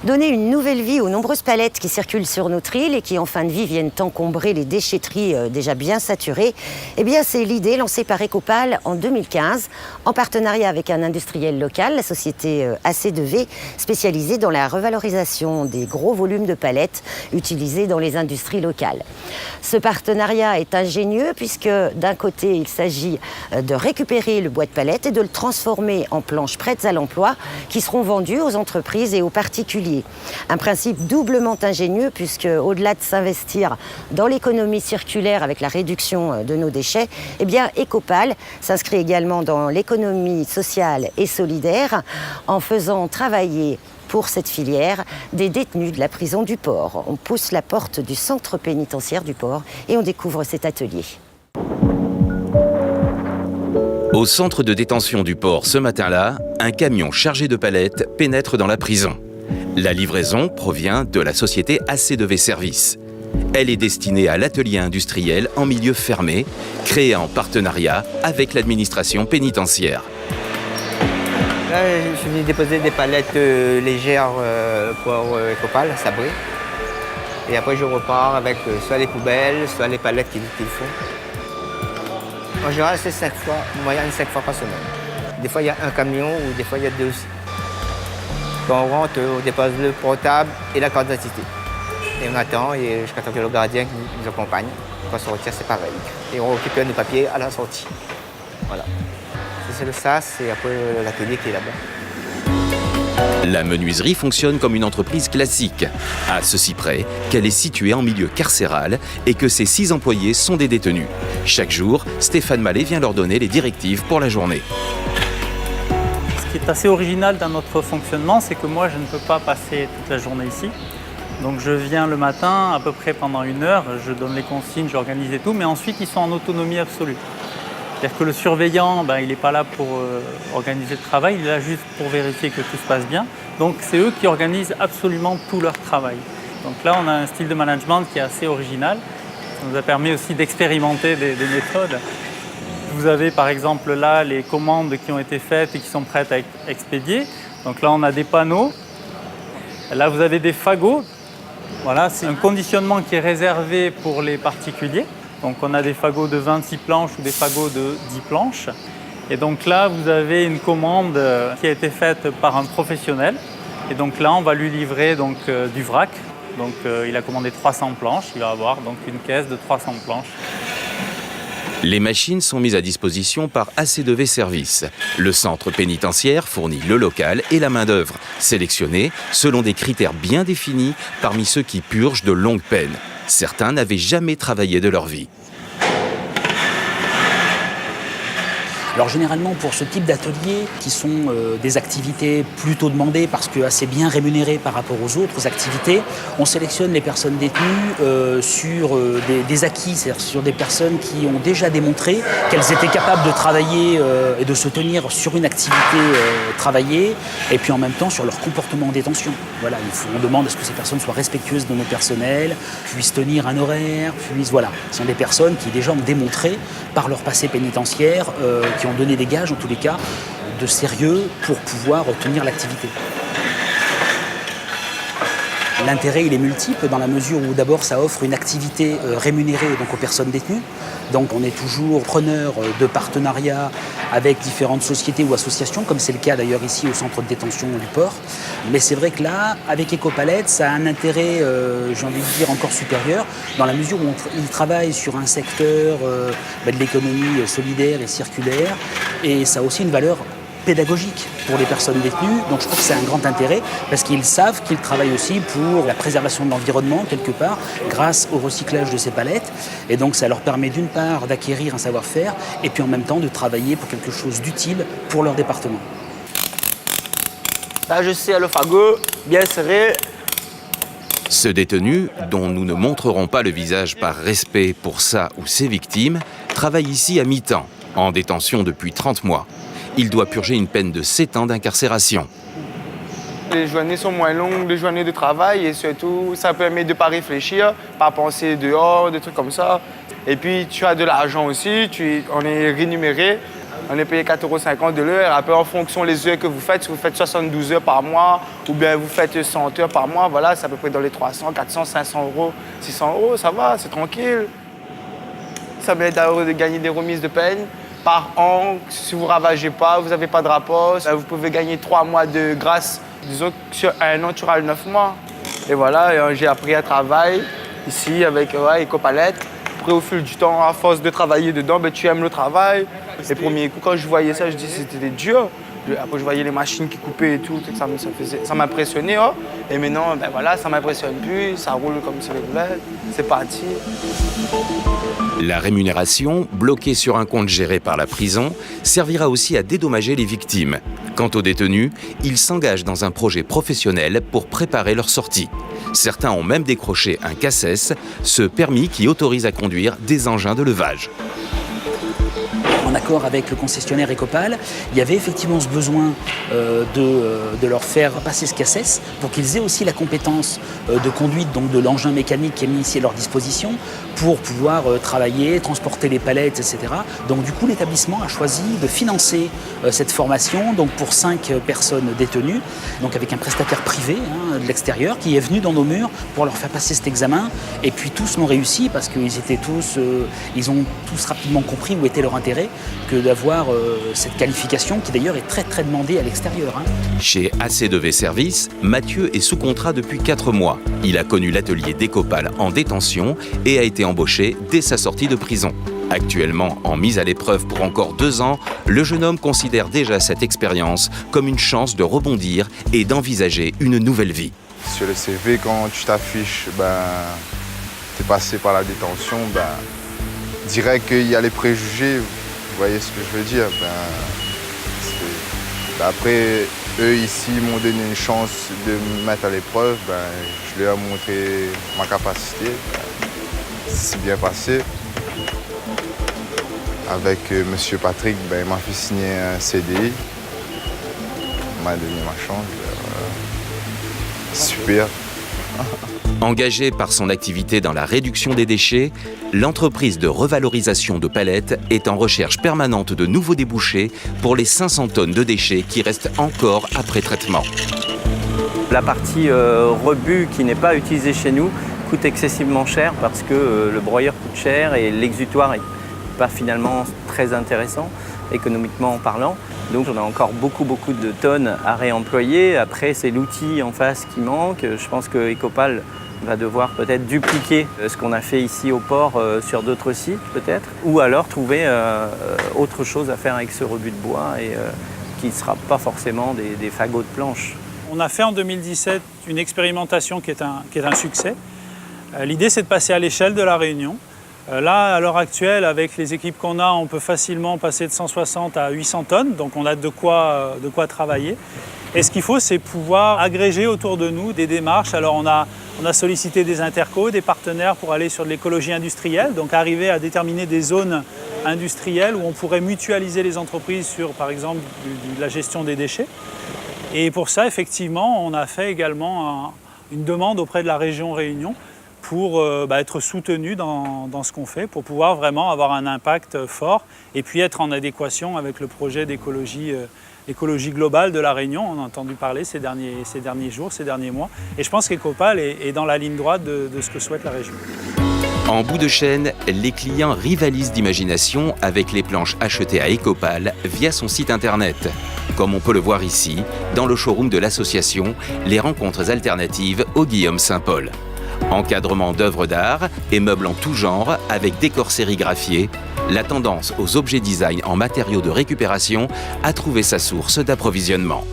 Donner une nouvelle vie aux nombreuses palettes qui circulent sur notre île et qui, en fin de vie, viennent encombrer les déchetteries déjà bien saturées, eh bien, c'est l'idée lancée par Ecopal en 2015, en partenariat avec un industriel local, la société AC2V, spécialisée dans la revalorisation des gros volumes de palettes utilisés dans les industries locales. Ce partenariat est ingénieux puisque, d'un côté, il s'agit de récupérer le bois de palette et de le transformer en planches prêtes à l'emploi qui seront vendues aux entreprises et aux particuliers. Un principe doublement ingénieux puisque, au-delà de s'investir dans l'économie circulaire avec la réduction de nos déchets, eh bien, Ecopal s'inscrit également dans l'économie sociale et solidaire en faisant travailler pour cette filière des détenus de la prison du Port. On pousse la porte du centre pénitentiaire du Port et on découvre cet atelier. Au centre de détention du Port ce matin-là, un camion chargé de palettes pénètre dans la prison. La livraison provient de la société AC2V Service. Elle est destinée à l'atelier industriel en milieu fermé, créé en partenariat avec l'administration pénitentiaire. Là, je suis venu déposer des palettes légères pour Ecopal, à Sabré. Et après, je repars avec soit les poubelles, soit les palettes qu'il faut. En général, c'est 5 fois, en moyenne 5 fois par semaine. Des fois, il y a un camion ou des fois, il y a 2 aussi. Quand on rentre, on dépose le portable et la carte d'identité. Et on attend jusqu'à temps que le gardien nous accompagne. Quand on se retire, c'est pareil. Et on récupère nos papiers à la sortie. Voilà. C'est le SAS et après l'atelier qui est là-bas. La menuiserie fonctionne comme une entreprise classique, à ceci près qu'elle est située en milieu carcéral et que ses 6 employés sont des détenus. Chaque jour, Stéphane Mallet vient leur donner les directives pour la journée. Ce qui est assez original dans notre fonctionnement, c'est que moi, je ne peux pas passer toute la journée ici. Donc je viens le matin, à peu près pendant 1 heure, je donne les consignes, j'organise et tout, mais ensuite ils sont en autonomie absolue. C'est-à-dire que le surveillant, il n'est pas là pour organiser le travail, il est là juste pour vérifier que tout se passe bien. Donc c'est eux qui organisent absolument tout leur travail. Donc là, on a un style de management qui est assez original. Ça nous a permis aussi d'expérimenter des méthodes. Vous avez par exemple là les commandes qui ont été faites et qui sont prêtes à expédier. Donc là, on a des panneaux. Là, vous avez des fagots. Voilà, c'est un conditionnement qui est réservé pour les particuliers. Donc on a des fagots de 26 planches ou des fagots de 10 planches. Et donc là, vous avez une commande qui a été faite par un professionnel. Et donc là, on va lui livrer donc, du vrac. Donc il a commandé 300 planches. Il va avoir donc une caisse de 300 planches. Les machines sont mises à disposition par AC2V Service. Le centre pénitentiaire fournit le local et la main-d'œuvre, sélectionnés selon des critères bien définis parmi ceux qui purgent de longues peines. Certains n'avaient jamais travaillé de leur vie. Alors généralement pour ce type d'ateliers qui sont des activités plutôt demandées parce que assez bien rémunérées par rapport aux autres activités, on sélectionne les personnes détenues sur des acquis, c'est-à-dire sur des personnes qui ont déjà démontré qu'elles étaient capables de travailler et de se tenir sur une activité travaillée et puis en même temps sur leur comportement en détention. Voilà, on demande à ce que ces personnes soient respectueuses de nos personnels, puissent tenir un horaire, voilà. Ce sont des personnes qui déjà ont démontré par leur passé pénitentiaire qui ont donné des gages, en tous les cas, de sérieux pour pouvoir tenir l'activité. L'intérêt, il est multiple dans la mesure où d'abord ça offre une activité rémunérée donc, aux personnes détenues. Donc on est toujours preneur de partenariats avec différentes sociétés ou associations, comme c'est le cas d'ailleurs ici au centre de détention du Port. Mais c'est vrai que là, avec Ecopalette, ça a un intérêt, j'ai envie de dire, encore supérieur, dans la mesure où il travaille sur un secteur de l'économie solidaire et circulaire, et ça a aussi une valeur pédagogique pour les personnes détenues. Donc je trouve que c'est un grand intérêt parce qu'ils savent qu'ils travaillent aussi pour la préservation de l'environnement quelque part grâce au recyclage de ces palettes. Et donc ça leur permet d'une part d'acquérir un savoir-faire et puis en même temps de travailler pour quelque chose d'utile pour leur département. Là je sais le fagot bien serré. Ce détenu, dont nous ne montrerons pas le visage par respect pour sa ou ses victimes, travaille ici à mi-temps, en détention depuis 30 mois. Il doit purger une peine de 7 ans d'incarcération. Les journées sont moins longues, les journées de travail, et surtout, ça permet de ne pas réfléchir, pas penser dehors, des trucs comme ça. Et puis, tu as de l'argent aussi, on est rémunéré, on est payé 4,50 € de l'heure. Après, en fonction des heures que vous faites, si vous faites 72 heures par mois ou bien vous faites 100 heures par mois, voilà, c'est à peu près dans les 300, 400, 500 euros, 600 euros, ça va, c'est tranquille. Ça m'aide à gagner des remises de peine par an. Si vous ne ravagez pas, vous n'avez pas de rapport, vous pouvez gagner 3 mois de grâce. Disons que sur un an, tu auras 9 mois. Et voilà, j'ai appris à travailler ici avec Ecopalette. Après, au fil du temps, à force de travailler dedans, tu aimes le travail. Les premiers coups, quand je voyais ça, je dis que c'était dur. Après, je voyais les machines qui coupaient et tout, ça m'impressionnait. Oh. Et maintenant, voilà, ça ne m'impressionne plus, ça roule comme sur les roulettes, c'est parti. La rémunération, bloquée sur un compte géré par la prison, servira aussi à dédommager les victimes. Quant aux détenus, ils s'engagent dans un projet professionnel pour préparer leur sortie. Certains ont même décroché un CACES, ce permis qui autorise à conduire des engins de levage. En accord avec le concessionnaire Ecopal, il y avait effectivement ce besoin de leur faire passer ce CACES pour qu'ils aient aussi la compétence de conduite donc de l'engin mécanique qui est mis ici à leur disposition pour pouvoir travailler, transporter les palettes, etc. Donc du coup, l'établissement a choisi de financer cette formation donc pour 5 personnes détenues, donc avec un prestataire privé de l'extérieur qui est venu dans nos murs pour leur faire passer cet examen. Et puis tous l'ont réussi parce qu'ils étaient ils ont tous rapidement compris où était leur intérêt que d'avoir cette qualification qui d'ailleurs est très très demandée à l'extérieur. Chez AC2V Service, Mathieu est sous contrat depuis 4 mois. Il a connu l'atelier d'Ecopal en détention et a été embauché dès sa sortie de prison. Actuellement en mise à l'épreuve pour encore 2 ans, le jeune homme considère déjà cette expérience comme une chance de rebondir et d'envisager une nouvelle vie. Sur le CV, quand tu t'affiches, tu es passé par la détention, direct qu'il y a les préjugés. Vous voyez ce que je veux dire? Après, eux ici m'ont donné une chance de me mettre à l'épreuve. Je leur ai montré ma capacité. C'est bien passé. Avec M. Patrick, il m'a fait signer un CDI. Il m'a donné ma chance. Super. Engagée par son activité dans la réduction des déchets, l'entreprise de revalorisation de palettes est en recherche permanente de nouveaux débouchés pour les 500 tonnes de déchets qui restent encore après traitement. La partie rebut qui n'est pas utilisée chez nous coûte excessivement cher parce que le broyeur coûte cher et l'exutoire n'est pas finalement très intéressant économiquement parlant. Donc on a encore beaucoup de tonnes à réemployer. Après, c'est l'outil en face qui manque. Je pense que Ecopal va devoir peut-être dupliquer ce qu'on a fait ici au port sur d'autres sites peut-être, ou alors trouver autre chose à faire avec ce rebut de bois et qui ne sera pas forcément des fagots de planche. On a fait en 2017 une expérimentation qui est un succès. L'idée, c'est de passer à l'échelle de la Réunion. Là, à l'heure actuelle, avec les équipes qu'on a, on peut facilement passer de 160 à 800 tonnes, donc on a de quoi travailler. Et ce qu'il faut, c'est pouvoir agréger autour de nous des démarches. Alors on a sollicité des intercos, des partenaires pour aller sur de l'écologie industrielle, donc arriver à déterminer des zones industrielles où on pourrait mutualiser les entreprises sur, par exemple, de la gestion des déchets. Et pour ça, effectivement, on a fait également une demande auprès de la région Réunion pour être soutenu dans ce qu'on fait, pour pouvoir vraiment avoir un impact fort et puis être en adéquation avec le projet d'écologie globale de la Réunion. On a entendu parler ces derniers jours, ces derniers mois. Et je pense qu'Ecopal est dans la ligne droite de ce que souhaite la région. En bout de chaîne, les clients rivalisent d'imagination avec les planches achetées à Ecopal via son site internet. Comme on peut le voir ici, dans le showroom de l'association, les rencontres alternatives au Guillaume Saint-Paul. Encadrement d'œuvres d'art et meubles en tout genre avec décors sérigraphiés, la tendance aux objets design en matériaux de récupération a trouvé sa source d'approvisionnement.